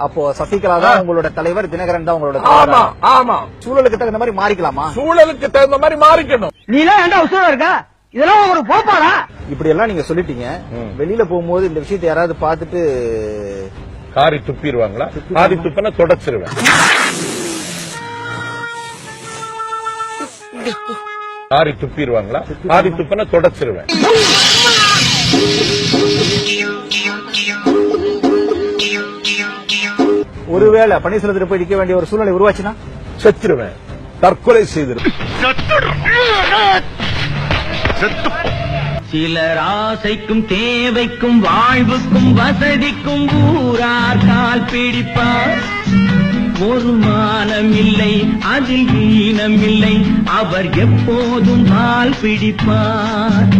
அப்போ சசிகலா தான் உங்களோட தலைவர், தினகரன் தான் உங்களோட தலைவர். ஆமா ஆமா. சூழலுக்கு தகுந்த மாதிரி மாறிக்கலாமா? சூழலுக்கு தகுந்த மாதிரி மாறிக்கணும். நீ எல்லாம் ஏன்டா உசுரா இருக்க? இதெல்லாம் ஒரு போப்பாடா. இப்படி எல்லாம் நீங்க சொல்லிட்டீங்க. வெளியில போகும்போது இந்த விஷயத்தை யாராவது பார்த்துட்டு காரி துப்பிடுவாங்களா? காரி துப்பினா தொடச்சிருவேன். காரி துப்பிடுவாங்களா? காரி துப்பினா தொடச்சிருவேன். ஒருவேளை பன்னீர்செல்வத்தில் போய் நிக்க வேண்டிய ஒரு சூழ்நிலை உருவாச்சுன்னா செத்துருவேன். தற்கொலை செய்திருவேன். சிலர் ஆசைக்கும் தேவைக்கும் வாழ்வுக்கும் வசதிக்கும் ஊரார் கால் பிடிப்பார். ஒரு மானம் இல்லை, அதில் ஈனம் இல்லை, அவர் எப்போதும் கால் பிடிப்பார்.